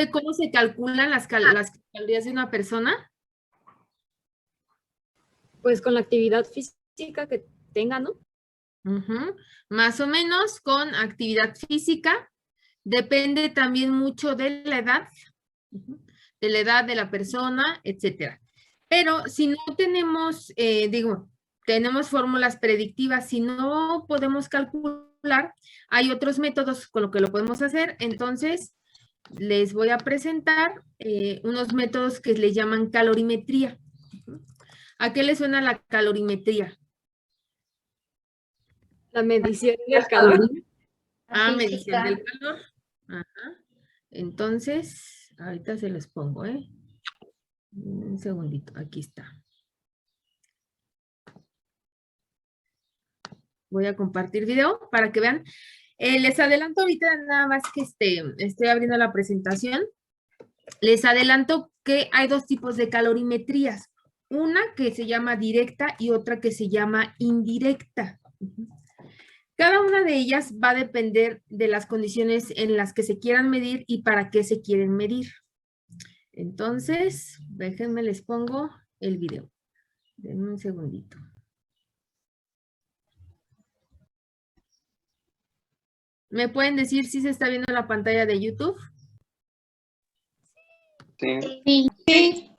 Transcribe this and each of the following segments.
cómo se calculan las calorías de una persona? Pues con la actividad física que tenga, ¿no? Más o menos con actividad física. Depende también mucho de la edad, de la edad de la persona, etcétera. Pero si no tenemos, tenemos fórmulas predictivas, si no podemos calcular, hay otros métodos con los que lo podemos hacer. Entonces, les voy a presentar unos métodos que le llaman calorimetría. ¿A qué le suena la calorimetría? La medición del calor. Medición del calor. Ajá. Entonces, ahorita se los pongo, ¿eh? Un segundito, aquí está. Voy a compartir video para que vean. Les adelanto ahorita nada más que estoy abriendo la presentación. Les adelanto que hay dos tipos de calorimetrías. Una que se llama directa y otra que se llama indirecta. Cada una de ellas va a depender de las condiciones en las que se quieran medir y para qué se quieren medir. Entonces, déjenme les pongo el video. Denme un segundito. ¿Me pueden decir si se está viendo la pantalla de YouTube? Sí. Okay.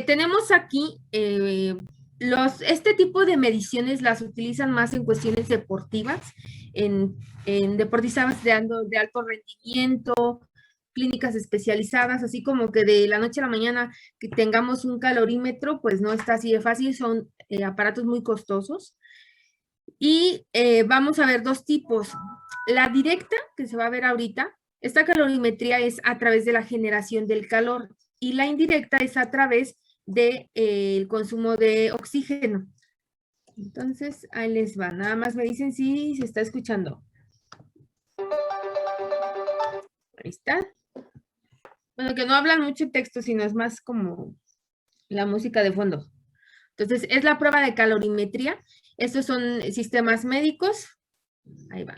Tenemos aquí este tipo de mediciones las utilizan más en cuestiones deportivas, en deportistas de alto rendimiento, clínicas especializadas, así como que de la noche a la mañana que tengamos un calorímetro, pues no está así de fácil, son aparatos muy costosos. Y vamos a ver dos tipos. La directa, que se va a ver ahorita, esta calorimetría es a través de la generación del calor y la indirecta es a través del consumo de oxígeno. Entonces, ahí les va. Nada más me dicen si se está escuchando. Ahí está. Bueno, que no hablan mucho texto, sino es más como la música de fondo. Entonces, es la prueba de calorimetría. Estos son sistemas médicos. Ahí va.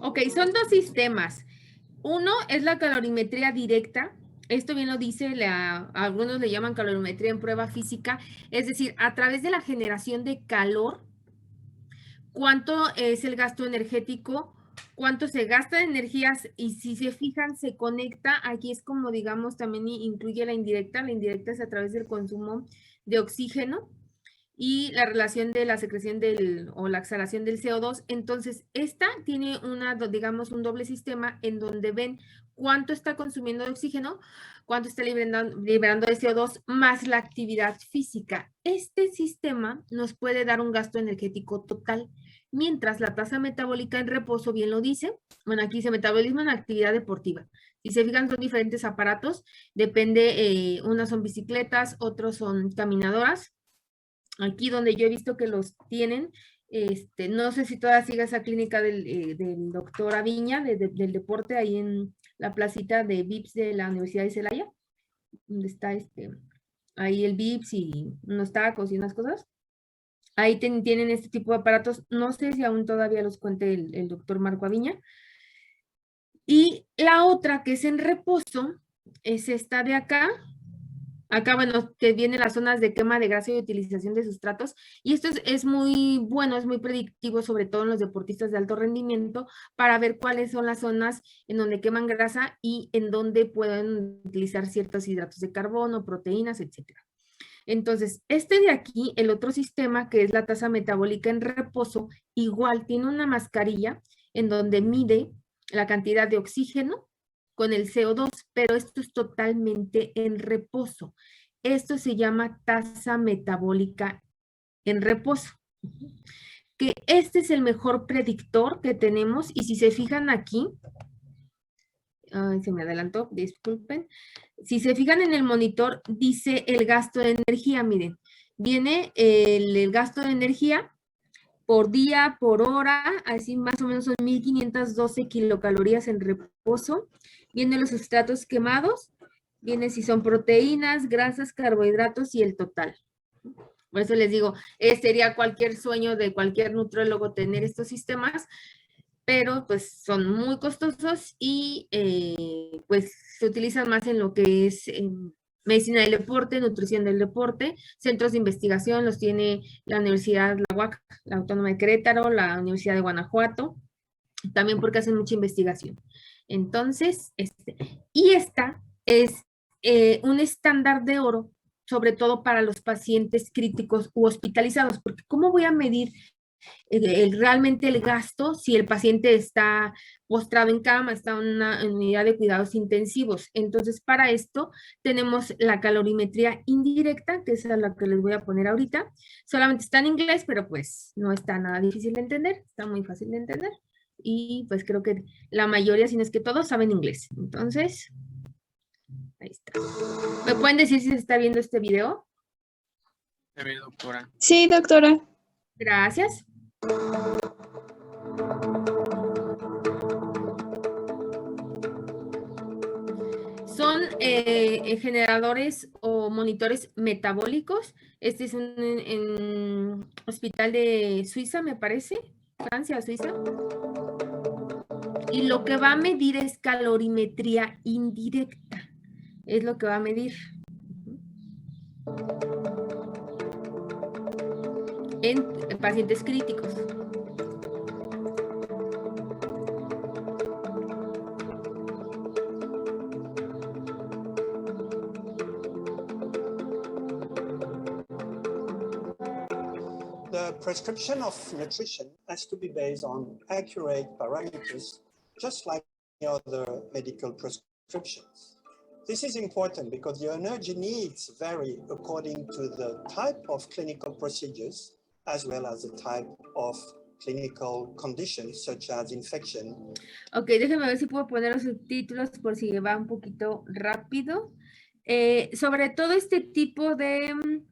Ok, son dos sistemas. Uno es la calorimetría directa. Esto bien lo dice, algunos le llaman calorimetría en prueba física. Es decir, a través de la generación de calor, cuánto es el gasto energético, cuánto se gasta de energías y si se fijan, se conecta. Aquí es como, digamos, también incluye la indirecta. La indirecta es a través del consumo de oxígeno y la relación de la secreción o la exhalación del CO2. Entonces, esta tiene digamos, un doble sistema en donde ven cuánto está consumiendo de oxígeno, cuánto está liberando de CO2, más la actividad física. Este sistema nos puede dar un gasto energético total, mientras la tasa metabólica en reposo, bien lo dice, bueno, aquí dice metabolismo en actividad deportiva. Si se fijan, son diferentes aparatos, depende, unas son bicicletas, otros son caminadoras. Aquí donde yo he visto que los tienen No sé si todavía sigue esa clínica del doctor Aviña, del deporte, ahí en la placita de VIPS de la Universidad de Celaya, donde está ahí el VIPS y unos tacos y unas cosas. Ahí tienen este tipo de aparatos. No sé si aún todavía los cuente el doctor Marco Aviña. Y la otra que es en reposo es esta de acá. Acá, bueno, que vienen las zonas de quema de grasa y utilización de sustratos. Y esto es muy bueno, es muy predictivo, sobre todo en los deportistas de alto rendimiento, para ver cuáles son las zonas en donde queman grasa y en donde pueden utilizar ciertos hidratos de carbono, proteínas, etcétera. Entonces, este de aquí, el otro sistema, que es la tasa metabólica en reposo, igual tiene una mascarilla en donde mide la cantidad de oxígeno con el CO2, pero esto es totalmente en reposo. Esto se llama tasa metabólica en reposo. Que este es el mejor predictor que tenemos, y si se fijan aquí, ay, se me adelantó, disculpen. Si se fijan en el monitor, dice el gasto de energía, miren. Viene el gasto de energía por día, por hora, así más o menos son 1512 kilocalorías en reposo. Vienen los sustratos quemados, viene si son proteínas, grasas, carbohidratos y el total. Por eso les digo, sería cualquier sueño de cualquier nutriólogo tener estos sistemas, pero pues son muy costosos y pues se utilizan más en lo que es medicina del deporte, nutrición del deporte, centros de investigación, los tiene la Universidad, la UAC, la Autónoma de Querétaro, la Universidad de Guanajuato, también porque hacen mucha investigación. Entonces, y esta es un estándar de oro, sobre todo para los pacientes críticos u hospitalizados, porque ¿cómo voy a medir realmente el gasto si el paciente está postrado en cama, está en una unidad de cuidados intensivos? Entonces, para esto tenemos la calorimetría indirecta, que es la que les voy a poner ahorita. Solamente está en inglés, pero pues no está nada difícil de entender, está muy fácil de entender. Y pues creo que la mayoría, si no es que todos, saben inglés. Entonces, ahí está. ¿Me pueden decir si se está viendo este video? A ver, doctora. Sí, doctora. Gracias. Son generadores o monitores metabólicos. Este es un hospital de Suiza, me parece, Francia o Suiza. Y lo que va a medir es calorimetría indirecta. Es lo que va a medir. En pacientes críticos. The prescription of nutrition has to be based on accurate parameters, just like other medical prescriptions. This is important because the energy needs vary according to the type of clinical procedures, as well as the type of clinical conditions, such as infection. Ok, déjenme ver si puedo poner los subtítulos por si va un poquito rápido. Sobre todo este tipo de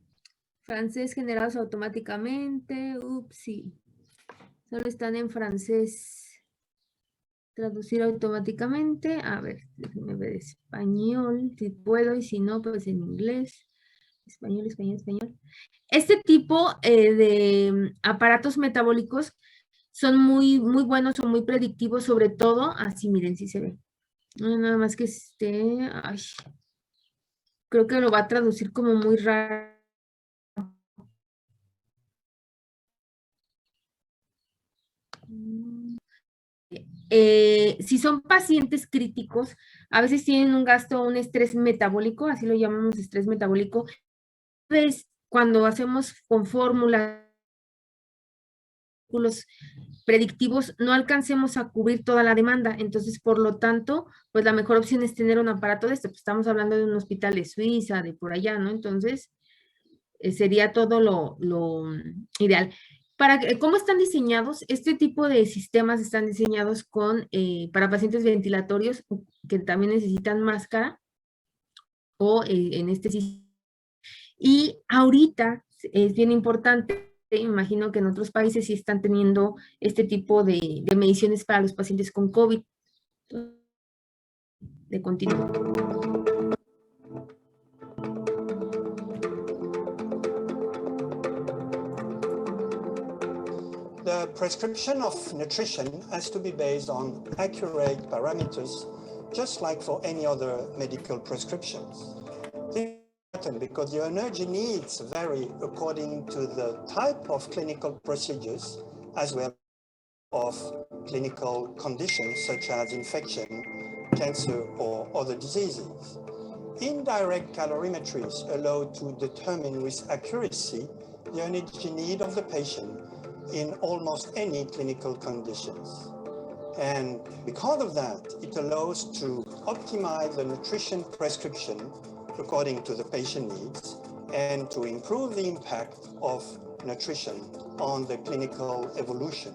francés generados automáticamente. Ups, sí. Solo están en francés. Traducir automáticamente. A ver, déjenme ver español, si puedo, y si no, pues en inglés. Español, español, español. Este tipo de aparatos metabólicos son muy buenos, son muy predictivos, sobre todo, así miren, si se ve. Nada más que ay, creo que lo va a traducir como muy raro. Si son pacientes críticos, a veces tienen un gasto, un estrés metabólico, así lo llamamos estrés metabólico. Pues cuando hacemos con fórmulas predictivos, no alcancemos a cubrir toda la demanda. Entonces, por lo tanto, pues la mejor opción es tener un aparato de este. Pues estamos hablando de un hospital de Suiza, de por allá, ¿no? Entonces, sería todo lo ideal. ¿Cómo están diseñados? Este tipo de sistemas están diseñados para pacientes ventilatorios que también necesitan máscara o en este sistema. Y ahorita es bien importante, me imagino que en otros países sí están teniendo este tipo de mediciones para los pacientes con COVID. De continuo. The prescription of nutrition has to be based on accurate parameters, just like for any other medical prescriptions. This is important because your energy needs vary according to the type of clinical procedures as well as clinical conditions such as infection, cancer, or other diseases. Indirect calorimetries allow to determine with accuracy the energy need of the patient in almost any clinical conditions. And because of that, it allows to optimize the nutrition prescription according to the patient needs and to improve the impact of nutrition on the clinical evolution.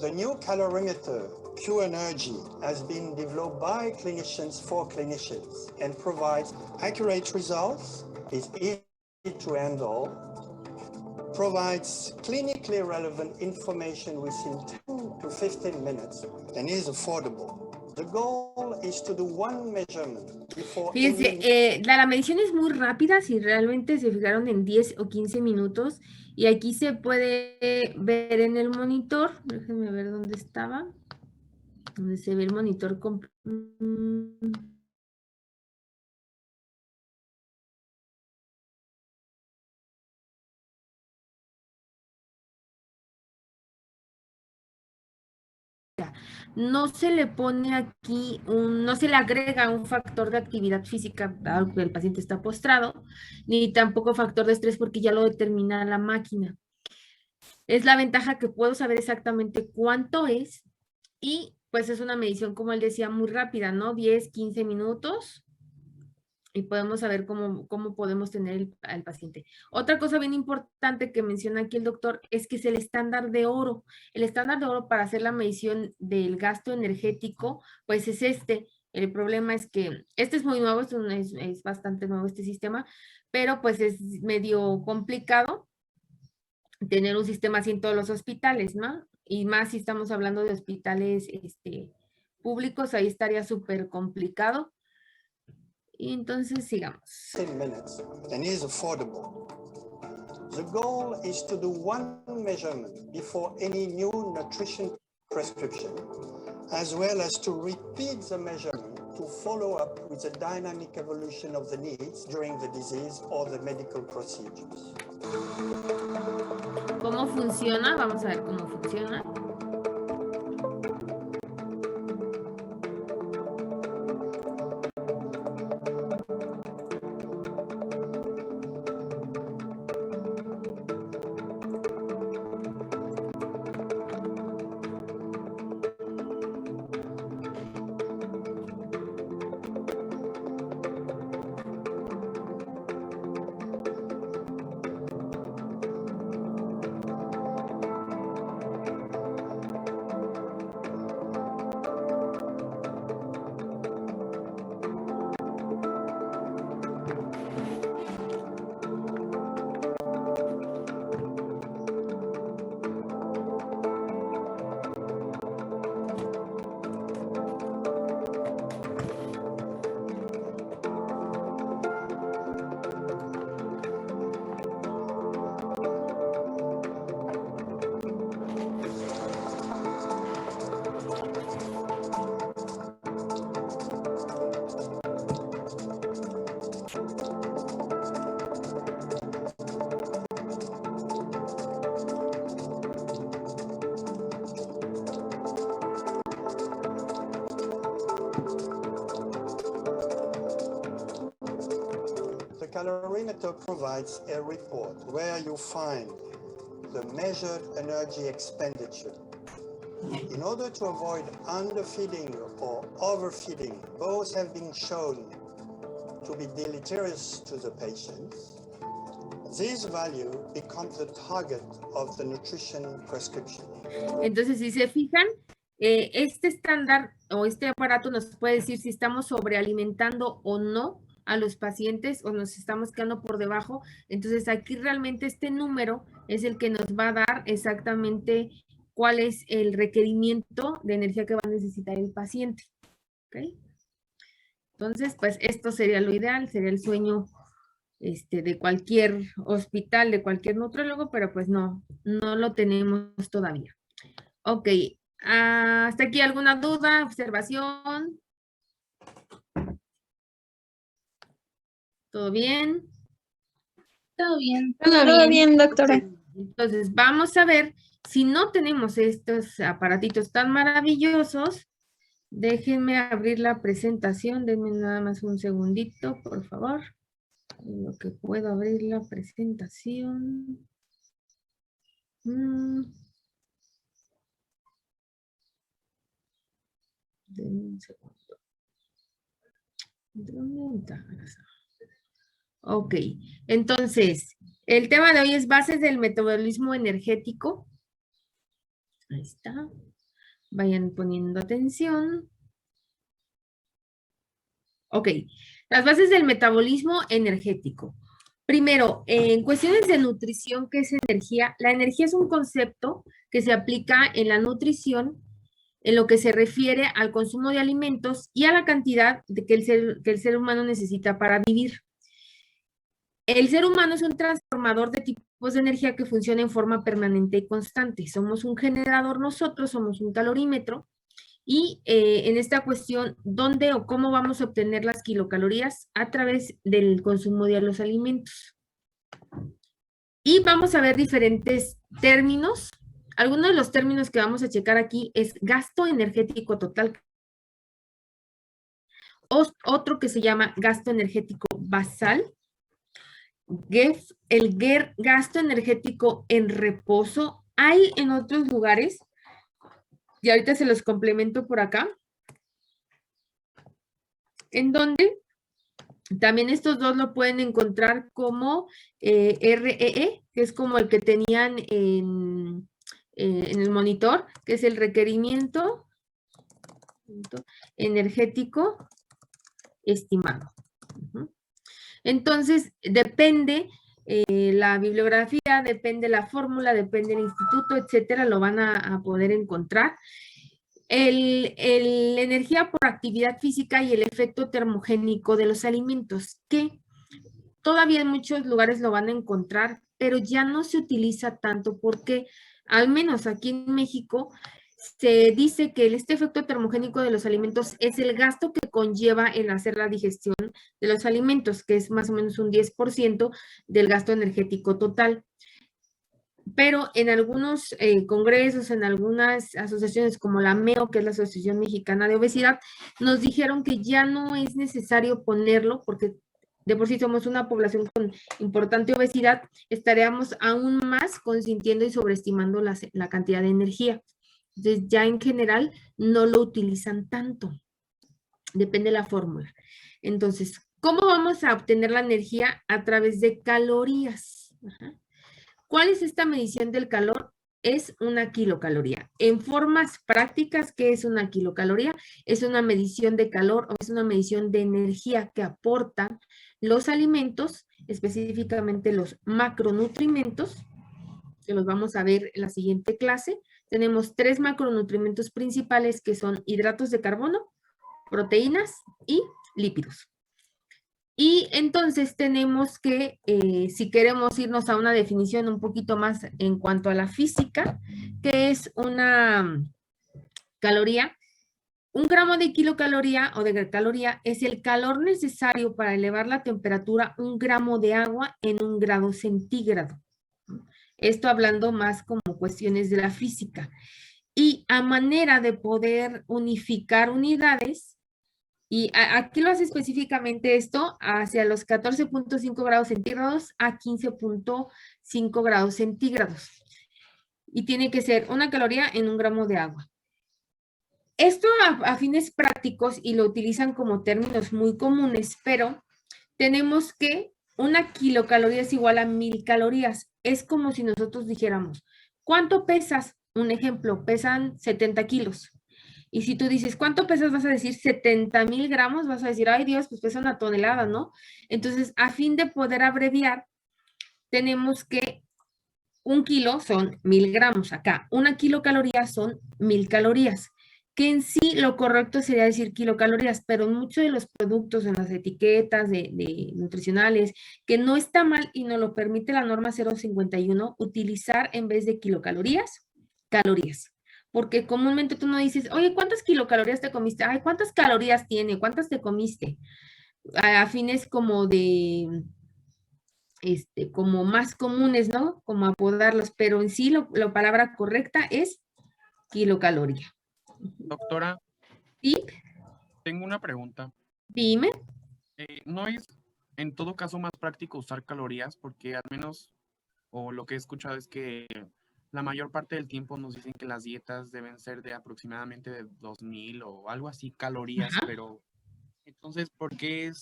The new calorimeter, Q-Energy, has been developed by clinicians for clinicians and provides accurate results, is easy to handle, provides clinically relevant information within 10 to 15 minutes, and is affordable. The goal is to do one measurement before Fíjense, la medición es muy rápida, si realmente se fijaron en 10 o 15 minutos, y aquí se puede ver en el monitor, déjenme ver dónde estaba, donde se ve el monitor no se le pone aquí, no se le agrega un factor de actividad física, dado que el paciente está postrado, ni tampoco factor de estrés porque ya lo determina la máquina. Es la ventaja que puedo saber exactamente cuánto es y pues es una medición, como él decía, muy rápida, ¿no? 10, 15 minutos y podemos saber cómo podemos tener al paciente. Otra cosa bien importante que menciona aquí el doctor es que es el estándar de oro. El estándar de oro para hacer la medición del gasto energético, pues es este. El problema es que este es muy nuevo, es bastante nuevo este sistema, pero pues es medio complicado tener un sistema así en todos los hospitales, ¿no? Y más si estamos hablando de hospitales públicos, ahí estaría súper complicado. Y entonces sigamos. 10 minutes and is affordable. The goal is to do one measurement before any new nutrition prescription, as well as to repeat the measurement to follow up with the dynamic evolution of the needs during the disease or the medical procedures. ¿Cómo funciona? Vamos a ver cómo funciona. The calorimeter provides a report where you find the measured energy expenditure. In order to avoid underfeeding or overfeeding, both have been shown to be deleterious to the patients. this value becomes the target of the nutrition prescription. Entonces, si se fijan, este estándar o este aparato nos puede decir si estamos sobrealimentando o no a los pacientes o nos estamos quedando por debajo. Entonces, aquí realmente este número es el que nos va a dar exactamente cuál es el requerimiento de energía que va a necesitar el paciente. ¿Ok? Entonces, pues esto sería lo ideal, sería el sueño de cualquier hospital, de cualquier nutriólogo, pero pues no lo tenemos todavía. Ok, ¿hasta aquí alguna duda, observación? ¿Todo bien? Todo bien. Todo bien, doctora. Entonces, vamos a ver, si no tenemos estos aparatitos tan maravillosos, déjenme abrir la presentación, denme nada más un segundito, por favor. En lo que puedo abrir la presentación. Denme un segundo. ¿Dónde está? Ok, entonces, el tema de hoy es bases del metabolismo energético. Ahí está. Vayan poniendo atención. Ok, las bases del metabolismo energético. Primero, en cuestiones de nutrición, ¿qué es energía? La energía es un concepto que se aplica en la nutrición en lo que se refiere al consumo de alimentos y a la cantidad que el ser humano necesita para vivir. El ser humano es un transformador de tipos de energía que funciona en forma permanente y constante. Somos un generador nosotros, somos un calorímetro. Y en esta cuestión, ¿dónde o cómo vamos a obtener las kilocalorías? A través del consumo de los alimentos. Y vamos a ver diferentes términos. Algunos de los términos que vamos a checar aquí es gasto energético total. Otro que se llama gasto energético basal. El gasto energético en reposo. Hay en otros lugares, y ahorita se los complemento por acá, en donde también estos dos lo pueden encontrar como REE, que es como el que tenían en el monitor, que es el requerimiento energético estimado. Entonces, depende la bibliografía, depende la fórmula, depende el instituto, etcétera, lo van a poder encontrar. La energía por actividad física y el efecto termogénico de los alimentos, que todavía en muchos lugares lo van a encontrar, pero ya no se utiliza tanto porque, al menos aquí en México, se dice que este efecto termogénico de los alimentos es el gasto que conlleva el hacer la digestión de los alimentos, que es más o menos un 10% del gasto energético total. Pero en algunos congresos, en algunas asociaciones como la MEO, que es la Asociación Mexicana de Obesidad, nos dijeron que ya no es necesario ponerlo porque de por sí somos una población con importante obesidad, estaríamos aún más consintiendo y sobreestimando la cantidad de energía. Entonces ya en general no lo utilizan tanto. Depende de la fórmula. Entonces, ¿cómo vamos a obtener la energía? A través de calorías. Ajá. ¿Cuál es esta medición del calor? Es una kilocaloría. En formas prácticas, ¿qué es una kilocaloría? Es una medición de calor o es una medición de energía que aportan los alimentos, específicamente los macronutrientes, que los vamos a ver en la siguiente clase. Tenemos 3 macronutrientes principales que son hidratos de carbono, proteínas y lípidos. Y entonces tenemos que, si queremos irnos a una definición un poquito más en cuanto a la física, que es una caloría, 1 gramo de kilocaloría o de caloría es el calor necesario para elevar la temperatura 1 gramo de agua en 1 grado centígrado. Esto hablando más como cuestiones de la física. Y a manera de poder unificar unidades, y aquí lo hace específicamente esto hacia los 14.5 grados centígrados a 15.5 grados centígrados. Y tiene que ser 1 caloría en 1 gramo de agua. Esto a fines prácticos y lo utilizan como términos muy comunes, pero tenemos que una kilocaloría es igual a 1000 calorías. Es como si nosotros dijéramos, ¿cuánto pesas? Un ejemplo, pesan 70 kilos. Y si tú dices, ¿cuánto pesas? Vas a decir 70,000 gramos, vas a decir, ay Dios, pues pesa una tonelada, ¿no? Entonces, a fin de poder abreviar, tenemos que 1 kilo son 1000 gramos acá. 1 kilocaloría son 1000 calorías. Que en sí lo correcto sería decir kilocalorías, pero en muchos de los productos, en las etiquetas de nutricionales, que no está mal y nos lo permite la norma 051, utilizar en vez de kilocalorías, calorías. Porque comúnmente tú no dices, oye, ¿cuántas kilocalorías te comiste? Ay, ¿cuántas calorías tiene? ¿Cuántas te comiste? A fines como de, como más comunes, ¿no? Como apodarlos, pero en sí la palabra correcta es kilocaloría. Doctora, ¿Sí? tengo una pregunta. Dime. ¿No es en todo caso más práctico usar calorías? Porque al menos, o lo que he escuchado es que la mayor parte del tiempo nos dicen que las dietas deben ser de aproximadamente de 2000 o algo así calorías, Ajá. pero entonces, ¿por qué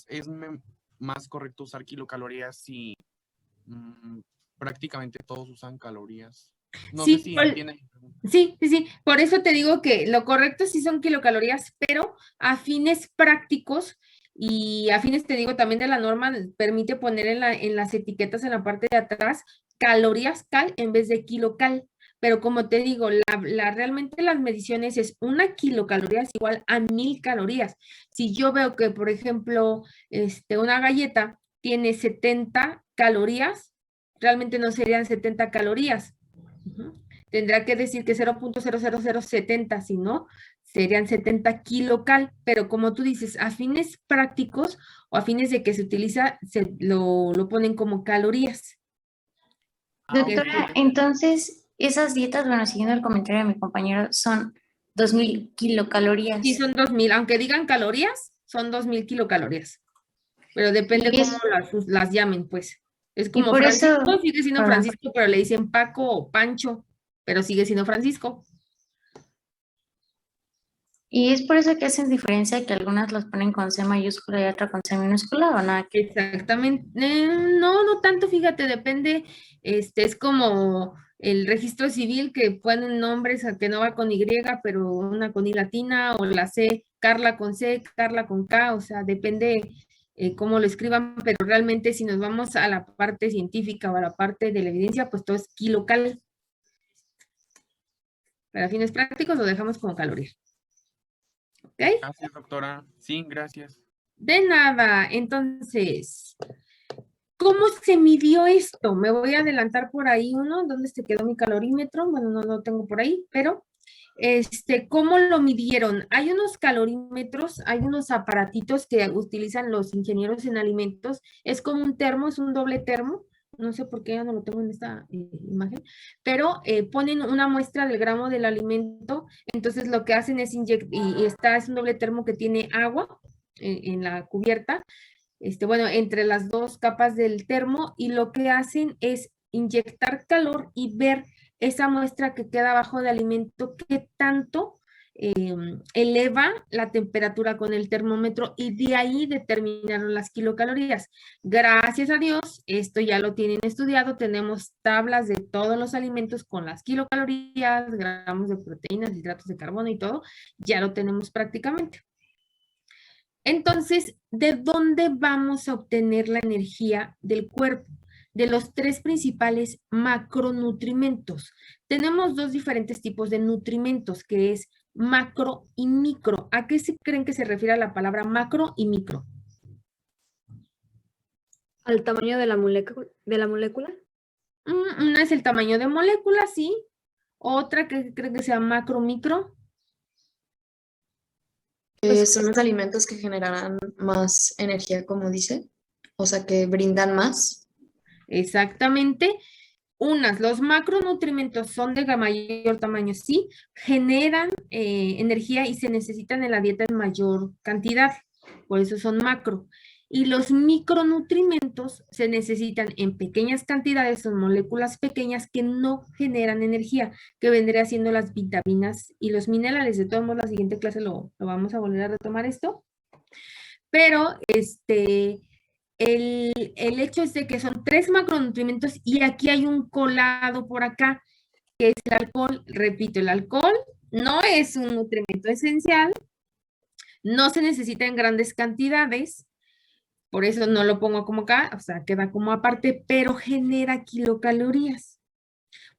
más correcto usar kilocalorías si prácticamente todos usan calorías? No sé Sí, si entienden mi pregunta. sí, sí, sí. Por eso te digo que lo correcto sí son kilocalorías, pero a fines prácticos y a fines, te digo, también de la norma, permite poner en las etiquetas en la parte de atrás calorías cal en vez de kilocal. Pero como te digo, realmente las mediciones es 1 kilocaloría es igual a 1000 calorías. Si yo veo que, por ejemplo, una galleta tiene 70 calorías, realmente no serían 70 calorías. Ujú. Tendrá que decir que 0.00070, si no, serían 70 kilocal, pero como tú dices, a fines prácticos o a fines de que se utiliza, lo ponen como calorías. Ah, ok, Doctora, ok. entonces esas dietas, bueno, siguiendo el comentario de mi compañero, son 2000 Sí, kilocalorías. son 2000, aunque digan calorías, son 2000 kilocalorías, pero depende Y cómo es, las llamen, pues. Es y como por Francisco, eso, sigue siendo perdón, Francisco, pero le dicen Paco o Pancho, pero sigue siendo Francisco. y es por eso que hacen diferencia que algunas las ponen con C mayúscula y otra con C minúscula, ¿o nada? Exactamente. No, no tanto, fíjate, depende, es como el registro civil que ponen nombres a que no va con Y, pero una con I latina, o la C, Carla con C, Carla con K, o sea, depende cómo lo escriban, pero realmente si nos vamos a la parte científica o a la parte de la evidencia, pues todo es kilocal. Para fines prácticos lo dejamos como caloría. ¿Ok? Gracias, doctora. Sí, gracias. De nada, entonces, ¿cómo se midió esto? Me voy a adelantar por ahí uno. ¿Dónde se quedó mi calorímetro? Bueno, no lo tengo por ahí, pero ¿cómo lo midieron? Hay unos calorímetros, hay unos aparatitos que utilizan los ingenieros en alimentos. Es como un termo, es un doble termo. No sé por qué ya no lo tengo en esta imagen, pero ponen una muestra del gramo del alimento. Entonces lo que hacen es inyectar, y es un doble termo que tiene agua en la cubierta, bueno, entre las dos capas del termo, y lo que hacen es inyectar calor y ver esa muestra que queda abajo del alimento, qué tanto eleva la temperatura con el termómetro, y de ahí determinaron las kilocalorías. Gracias a Dios, esto ya lo tienen estudiado, tenemos tablas de todos los alimentos con las kilocalorías, gramos de proteínas, hidratos de carbono y todo, ya lo tenemos prácticamente. Entonces, ¿de dónde vamos a obtener la energía del cuerpo? De los tres principales macronutrimentos. Tenemos dos diferentes tipos de nutrimentos, que es macro y micro. ¿A qué se creen que se refiere a la palabra macro y micro? Al tamaño de la molécula. Una es el tamaño de molécula, sí. Otra que creen que sea macro, micro. Son los alimentos que generarán más energía, como dice, o sea, que brindan más. Exactamente. Los macronutrientes son de mayor tamaño, sí, generan energía y se necesitan en la dieta en mayor cantidad, por eso son macro. Y los micronutrientes se necesitan en pequeñas cantidades, son moléculas pequeñas que no generan energía, que vendría siendo las vitaminas y los minerales. De todos modos, la siguiente clase lo vamos a volver a retomar esto. Pero el hecho es de que son 3 macronutrientes y aquí hay un colado por acá, que es el alcohol. Repito, el alcohol no es un nutriente esencial, no se necesita en grandes cantidades, por eso no lo pongo como acá, o sea, queda como aparte, pero genera kilocalorías.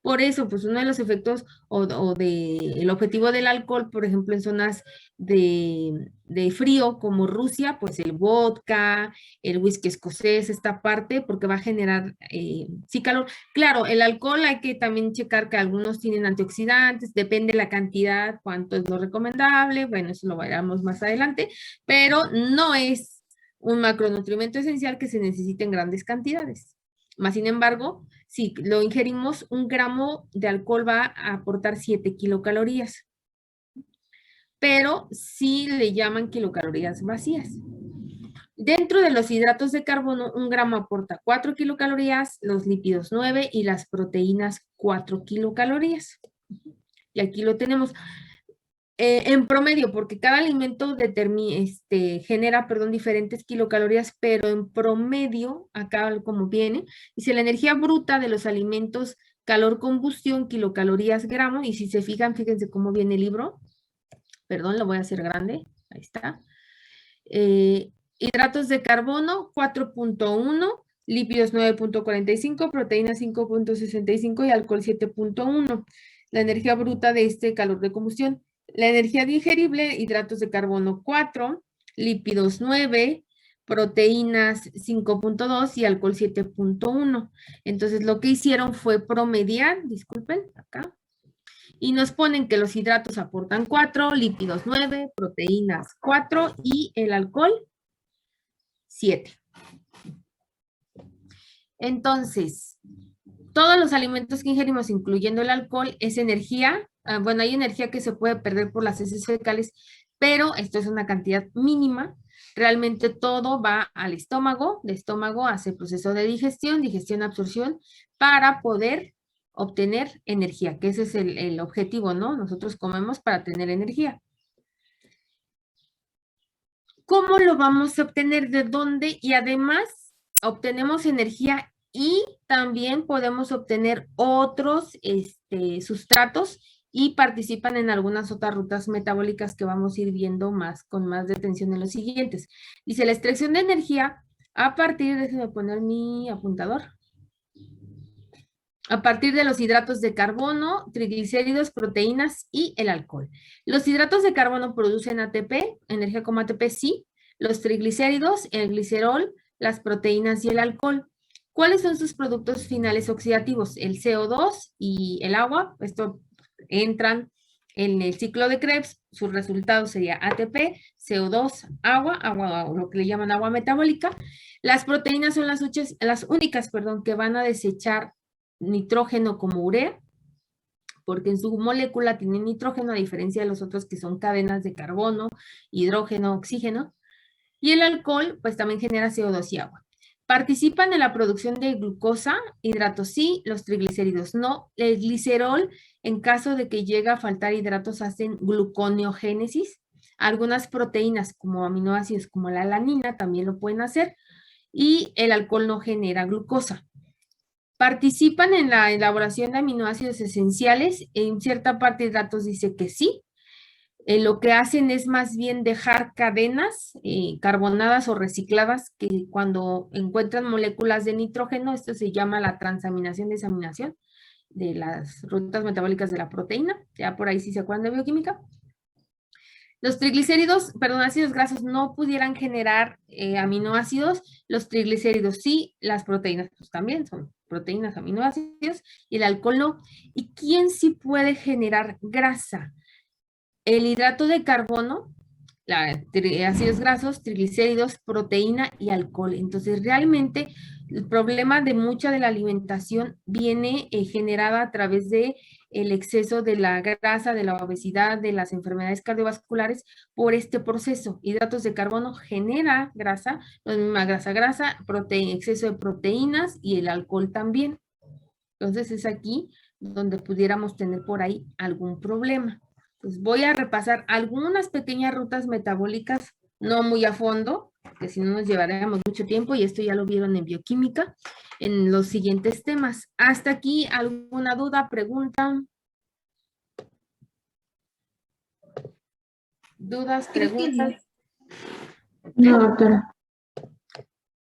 Por eso, pues uno de los efectos el objetivo del alcohol, por ejemplo, en zonas de frío como Rusia, pues el vodka, el whisky escocés, esta parte, porque va a generar, sí, calor. Claro, el alcohol hay que también checar que algunos tienen antioxidantes, depende la cantidad, cuánto es lo recomendable, bueno, eso lo veremos más adelante, pero no es un macronutriente esencial que se necesite en grandes cantidades. Más sin embargo, si lo ingerimos, 1 gramo de alcohol va a aportar 7 kilocalorías, pero sí le llaman kilocalorías vacías. Dentro de los hidratos de carbono, 1 gramo aporta 4 kilocalorías, los lípidos 9 y las proteínas 4 kilocalorías. Y aquí lo tenemos. En promedio, porque cada alimento genera, diferentes kilocalorías, pero en promedio, acá como viene, dice la energía bruta de los alimentos, calor combustión, kilocalorías gramo, y si se fijan, fíjense cómo viene el libro, perdón, lo voy a hacer grande, ahí está. Hidratos de carbono, 4.1, lípidos 9.45, proteínas 5.65 y alcohol 7.1. La energía bruta de este calor de combustión. La energía digerible, hidratos de carbono 4, lípidos 9, proteínas 5.2 y alcohol 7.1. Entonces lo que hicieron fue promediar, disculpen, acá, y nos ponen que los hidratos aportan 4, lípidos 9, proteínas 4 y el alcohol 7. Entonces, todos los alimentos que ingerimos, incluyendo el alcohol, es energía. Bueno, hay energía que se puede perder por las heces fecales, pero esto es una cantidad mínima. Realmente todo va al estómago, de estómago hace el proceso de digestión, absorción, para poder obtener energía, que ese es el objetivo, ¿no? Nosotros comemos para tener energía. ¿Cómo lo vamos a obtener? ¿De dónde? Y además obtenemos energía y también podemos obtener otros sustratos y participan en algunas otras rutas metabólicas que vamos a ir viendo con más detención en los siguientes. Dice, la extracción de energía a partir, déjenme poner mi apuntador, a partir de los hidratos de carbono, triglicéridos, proteínas y el alcohol. Los hidratos de carbono producen ATP, energía como ATP, sí. Los triglicéridos, el glicerol, las proteínas y el alcohol. ¿Cuáles son sus productos finales oxidativos? El CO2 y el agua. Esto entran en el ciclo de Krebs. Su resultado sería ATP, CO2, agua, lo que le llaman agua metabólica. Las proteínas son las únicas que van a desechar nitrógeno como urea, porque en su molécula tiene nitrógeno, a diferencia de los otros que son cadenas de carbono, hidrógeno, oxígeno. Y el alcohol, pues también genera CO2 y agua. Participan en la producción de glucosa, hidratos sí, los triglicéridos no. El glicerol, en caso de que llegue a faltar hidratos, hacen gluconeogénesis. Algunas proteínas como aminoácidos como la alanina también lo pueden hacer. Y el alcohol no genera glucosa. Participan en la elaboración de aminoácidos esenciales. En cierta parte de datos dice que sí. Lo que hacen es más bien dejar cadenas carbonadas o recicladas que cuando encuentran moléculas de nitrógeno, esto se llama la transaminación, desaminación de las rutas metabólicas de la proteína. Ya por ahí sí se acuerdan de bioquímica. Los triglicéridos, ácidos grasos no pudieran generar aminoácidos, los triglicéridos sí, las proteínas pues también son proteínas, aminoácidos, y el alcohol no. ¿Y quién sí puede generar grasa? El hidrato de carbono, ácidos grasos, triglicéridos, proteína y alcohol. Entonces, realmente el problema de mucha de la alimentación viene generada a través de el exceso de la grasa, de la obesidad, de las enfermedades cardiovasculares por este proceso. Hidratos de carbono genera grasa, la misma grasa, exceso de proteínas y el alcohol también. Entonces, es aquí donde pudiéramos tener por ahí algún problema. Pues voy a repasar algunas pequeñas rutas metabólicas, no muy a fondo, porque si no nos llevaríamos mucho tiempo y esto ya lo vieron en bioquímica en los siguientes temas. Hasta aquí, ¿alguna duda, pregunta? ¿Dudas, preguntas? No, doctora.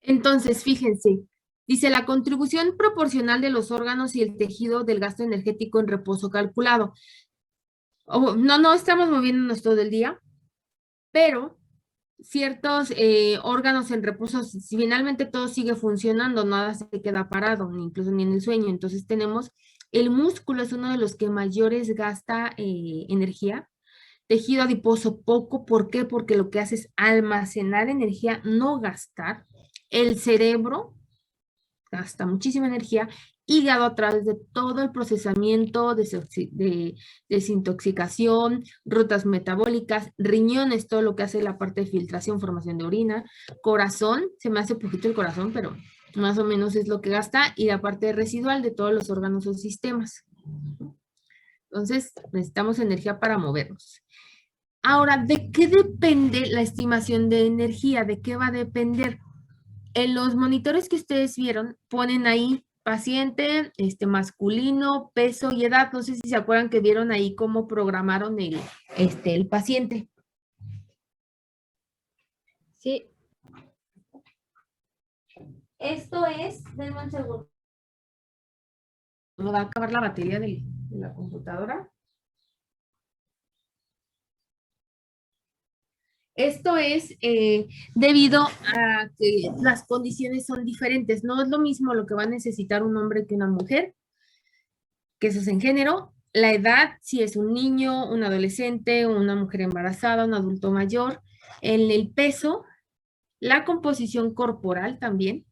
Entonces, fíjense, dice la contribución proporcional de los órganos y el tejido del gasto energético en reposo calculado. No estamos moviéndonos todo el día, pero ciertos órganos en reposo, si finalmente todo sigue funcionando, nada se queda parado, incluso ni en el sueño. Entonces tenemos, el músculo es uno de los que mayores gasta energía. Tejido adiposo poco, ¿por qué? Porque lo que hace es almacenar energía, no gastar. El cerebro gasta muchísima energía. Hígado a través de todo el procesamiento, de desintoxicación, rutas metabólicas, riñones, todo lo que hace la parte de filtración, formación de orina, corazón, se me hace poquito el corazón, pero más o menos es lo que gasta, y la parte residual de todos los órganos o sistemas. Entonces, necesitamos energía para movernos. Ahora, ¿de qué depende la estimación de energía? ¿De qué va a depender? En los monitores que ustedes vieron, ponen ahí paciente, masculino, peso y edad. No sé si se acuerdan que vieron ahí cómo programaron el paciente. Sí, Esto es, denme un segundo. ¿Me va a acabar la batería de la computadora? Esto es debido a que las condiciones son diferentes. No es lo mismo lo que va a necesitar un hombre que una mujer, que eso es en género. La edad, si es un niño, un adolescente, una mujer embarazada, un adulto mayor. El peso, la composición corporal también.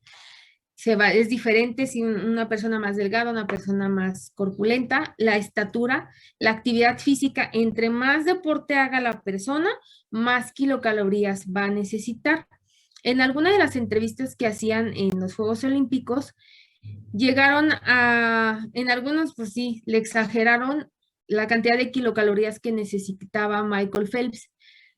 Es diferente si una persona más delgada, una persona más corpulenta, la estatura, la actividad física, entre más deporte haga la persona, más kilocalorías va a necesitar. En alguna de las entrevistas que hacían en los Juegos Olímpicos, llegaron en algunos, pues sí, le exageraron la cantidad de kilocalorías que necesitaba Michael Phelps.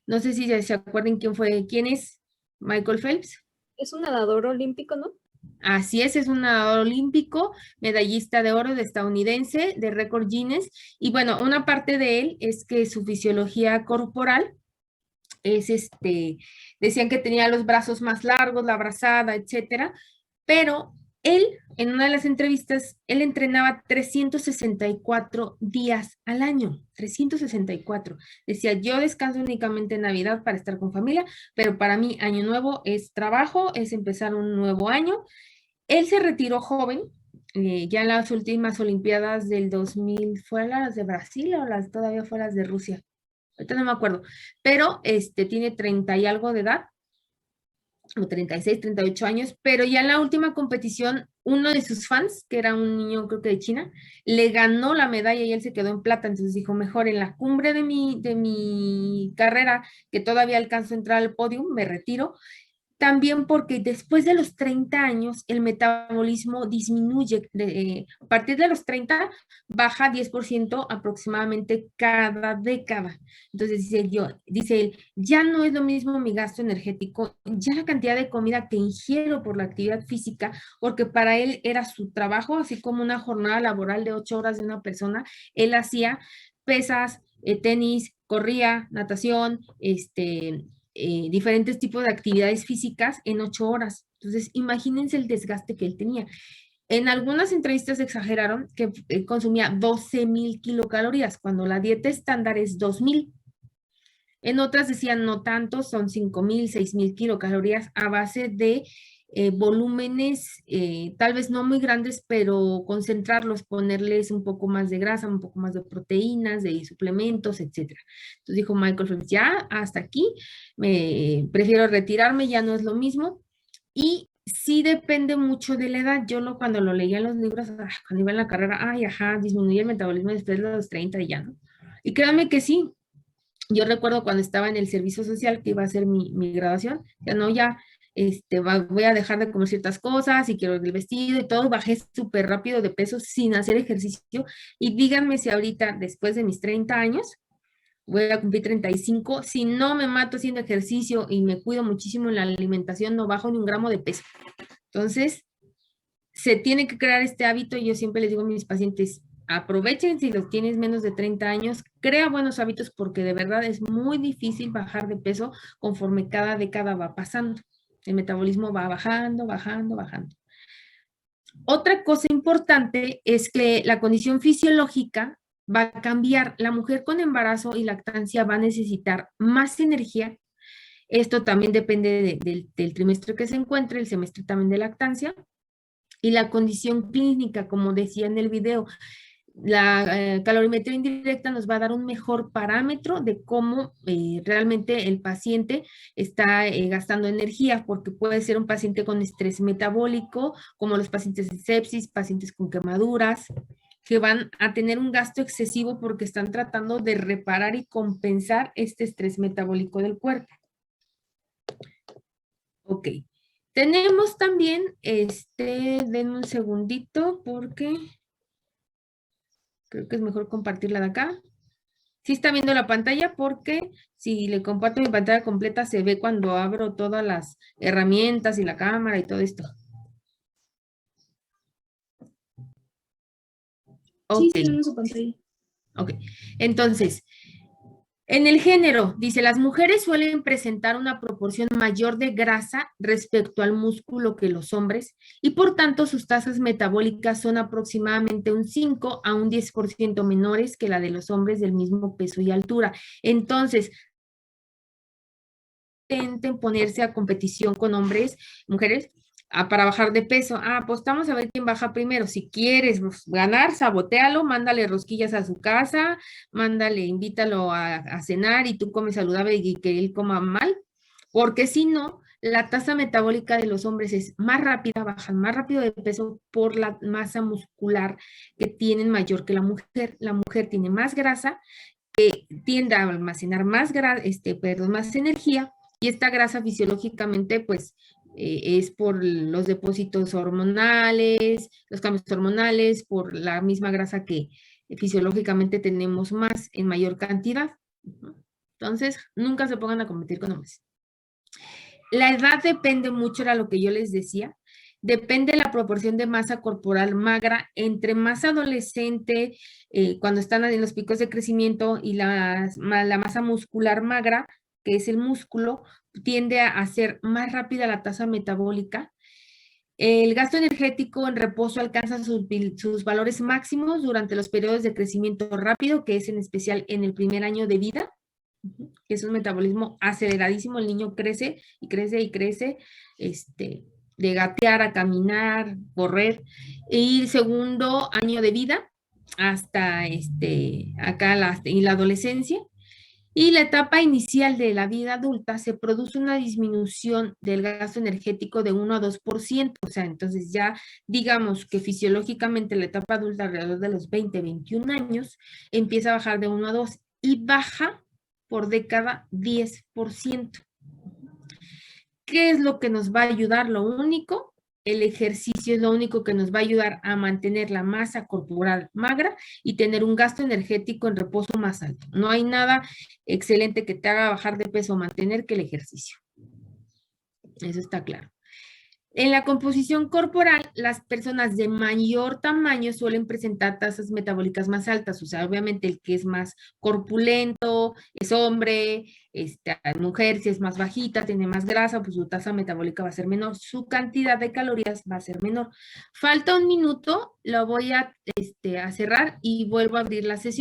No sé si se acuerdan quién es Michael Phelps. es un nadador olímpico, ¿no? Así es un nadador olímpico, medallista de oro de estadounidense, de récord Guinness. Y bueno, una parte de él es que su fisiología corporal es decían que tenía los brazos más largos, la brazada, etcétera, pero él, en una de las entrevistas, él entrenaba 364 días al año, 364. Decía, yo descanso únicamente en Navidad para estar con familia, pero para mí Año Nuevo es trabajo, es empezar un nuevo año. Él se retiró joven, ya en las últimas Olimpiadas del 2000, ¿fue las de Brasil o todavía fue las de Rusia? Ahorita no me acuerdo, pero tiene 30 y algo de edad, o 36, 38 años, pero ya en la última competición, uno de sus fans, que era un niño creo que de China, le ganó la medalla y él se quedó en plata. Entonces dijo, mejor en la cumbre de mi carrera, que todavía alcanzo a entrar al podio, me retiro. También porque después de los 30 años el metabolismo disminuye. A partir de los 30 baja 10% aproximadamente cada década. Entonces dice él, ya no es lo mismo mi gasto energético, ya la cantidad de comida que ingiero por la actividad física, porque para él era su trabajo, así como una jornada laboral de 8 horas de una persona. Él hacía pesas, tenis, corría, natación, diferentes tipos de actividades físicas en 8 horas. Entonces, imagínense el desgaste que él tenía. En algunas entrevistas exageraron que consumía 12,000 kilocalorías, cuando la dieta estándar es 2,000. En otras decían no tanto, son 5,000, 6,000 kilocalorías a base de volúmenes tal vez no muy grandes, pero concentrarlos, ponerles un poco más de grasa, un poco más de proteínas, de suplementos, etcétera. Entonces dijo Michael Phelps, ya hasta aquí, prefiero retirarme, ya no es lo mismo. Y sí depende mucho de la edad. Yo cuando lo leía en los libros, cuando iba en la carrera, disminuye el metabolismo después de los 30 y ya, ¿no? Y créanme que sí. Yo recuerdo cuando estaba en el servicio social, que iba a hacer mi graduación, ya no, voy a dejar de comer ciertas cosas y quiero el vestido y todo, bajé súper rápido de peso sin hacer ejercicio. Y díganme si ahorita, después de mis 30 años, voy a cumplir 35, si no me mato haciendo ejercicio y me cuido muchísimo en la alimentación, no bajo ni un gramo de peso. Entonces, se tiene que crear este hábito y yo siempre les digo a mis pacientes, aprovechen si los tienes menos de 30 años, crea buenos hábitos porque de verdad es muy difícil bajar de peso conforme cada década va pasando. El metabolismo va bajando, bajando, bajando. Otra cosa importante es que la condición fisiológica va a cambiar. La mujer con embarazo y lactancia va a necesitar más energía. Esto también depende del trimestre que se encuentre, el semestre también de lactancia. Y la condición clínica, como decía en el video, la calorimetría indirecta nos va a dar un mejor parámetro de cómo realmente el paciente está gastando energía, porque puede ser un paciente con estrés metabólico, como los pacientes de sepsis, pacientes con quemaduras, que van a tener un gasto excesivo porque están tratando de reparar y compensar este estrés metabólico del cuerpo. Ok. Tenemos también, denme un segundito porque creo que es mejor compartirla de acá. Sí está viendo la pantalla porque si le comparto mi pantalla completa se ve cuando abro todas las herramientas y la cámara y todo esto. Sí, Ok. sí, en su pantalla. Ok, entonces, en el género, dice, las mujeres suelen presentar una proporción mayor de grasa respecto al músculo que los hombres y por tanto sus tasas metabólicas son aproximadamente un 5 a un 10% menores que la de los hombres del mismo peso y altura. Entonces, intenten ponerse a competición con hombres, mujeres, para bajar de peso. Apostamos a ver quién baja primero. Si quieres ganar, sabotéalo, mándale rosquillas a su casa, mándale, invítalo a cenar y tú comes saludable y que él coma mal, porque si no, la tasa metabólica de los hombres es más rápida, bajan más rápido de peso por la masa muscular que tienen mayor que la mujer. La mujer tiene más grasa, que tiende a almacenar más, más energía, y esta grasa fisiológicamente, pues, es por los depósitos hormonales, los cambios hormonales, por la misma grasa que fisiológicamente tenemos más en mayor cantidad. Entonces, nunca se pongan a competir con hombres. La edad depende mucho, era lo que yo les decía. Depende de la proporción de masa corporal magra. Entre más adolescente, cuando están en los picos de crecimiento, y la masa muscular magra, que es el músculo, tiende a ser más rápida la tasa metabólica. El gasto energético en reposo alcanza sus valores máximos durante los periodos de crecimiento rápido, que es en especial en el primer año de vida, que es un metabolismo aceleradísimo. El niño crece y crece y crece, de gatear a caminar, correr, y el segundo año de vida hasta acá la adolescencia. Y la etapa inicial de la vida adulta se produce una disminución del gasto energético de 1 a 2%, o sea, entonces ya digamos que fisiológicamente la etapa adulta alrededor de los 20, 21 años empieza a bajar de 1 a 2 y baja por década 10%. ¿Qué es lo que nos va a ayudar? Lo único, el ejercicio es lo único que nos va a ayudar a mantener la masa corporal magra y tener un gasto energético en reposo más alto. No hay nada excelente que te haga bajar de peso o mantener que el ejercicio. Eso está claro. En la composición corporal, las personas de mayor tamaño suelen presentar tasas metabólicas más altas. O sea, obviamente el que es más corpulento es hombre, mujer si es más bajita, tiene más grasa, pues su tasa metabólica va a ser menor, su cantidad de calorías va a ser menor. Falta un minuto, lo voy a cerrar y vuelvo a abrir la sesión.